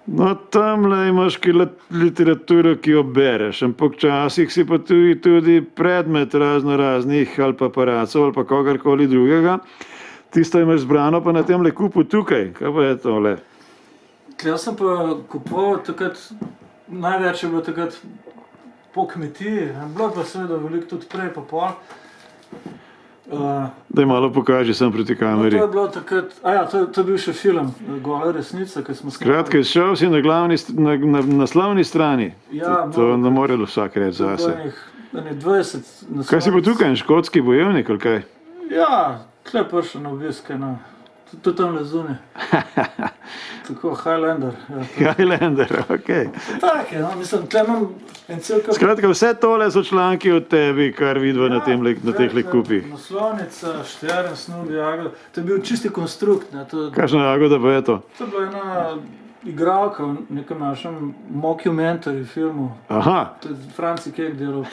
No, tamle imaš literaturo, ki jo bereš, ampak včasih si pa tudi predmet raznih ali pa paracov ali pa kogarkoli drugega. Tisto imaš zbrano pa na temle kupu tukaj. Kaj pa je tole? Jaz sem pa kupoval takrat, največ je bilo takrat po kmetiji, bilo pa seveda veliko tudi prej pa pol. Daj malo pokaži sem proti kameri. To je bilo takrat, to je bil še film Gola resnica, ki smo Skratka, šel si na naslovni strani. Ja, To ne more vsak reči zase. To je 20 Kaj si pa tukaj, škotski bojevnik ali kaj? Ja, tle prišel na obisk, tudi tamle zunaj. Tako, Highlander. Highlander, okej. Tak je, mislim, tle imam en cel kup. Skratka, vse tole so članki od tebi, kar vidva na tehle kupih. Naslovnica, Štern, Snubi, Jagoda. To je bil čisti konstrukt. Kakšna Jagoda pa je to? To je bila ena igralka v nekem našem mockumentary filmu. Aha. To je Franci Kek delal.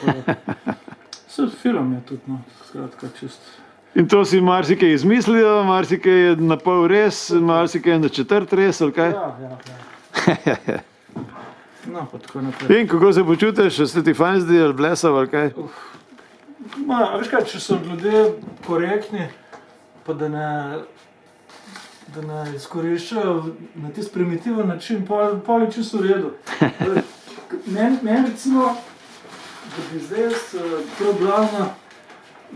Vse film je tudi, no, skratka, čist. In to si marsikaj izmislil, marsikaj je na pol res, marsikaj je na četrt res, ali kaj? Ja. No, pa tako naprej. In kako se počutiš, se ti fajn zdi ali blesav ali kaj? Veš kaj, če so ljudje korektni, pa da ne izkoriščajo na tisti primitiven način, pol je čisto v redu. Meni recimo, da bi zdaj jaz prav glavno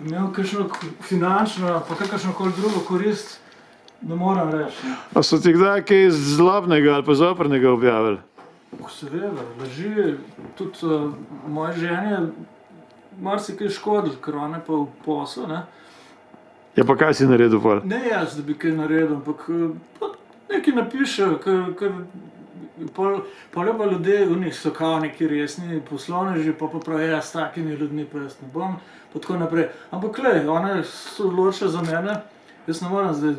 imel kakšno finančno, pa kakršnokoli drugo korist, ne moram reči. A so ti kdaj kaj zlobnega ali pa zoprnega objavili? Seveda, leži, tudi moje ženi marsikaj škodil, ker ona pa v posel, ne. Ja, pa kaj si naredil pol? Ne jaz, da bi kaj naredil, ampak nekaj napišejo, ker pol je pa ljudje, v njih so kao neki resni poslovneži, pa pravijo, s takimi ljudmi pa jaz ne bom, pa tako naprej. Ampak glej, one so odločile za mene, jaz ne moram zdaj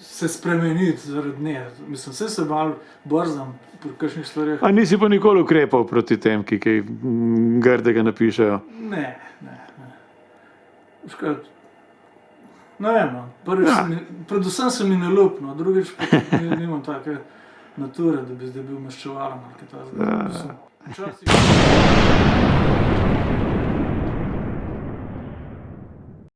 se spremeniti zaradi nje. Mislim, vse se malo brzam pri kakšnih stvareh. A nisi pa nikoli ukrepal proti tem, ki kaj grdega napišejo? Ne. Veš kaj, ne vem, no. Predvsem se mi ne lupno, drugič pa nimam take nature, da bi zdaj bil maščevalen ali kaj takega.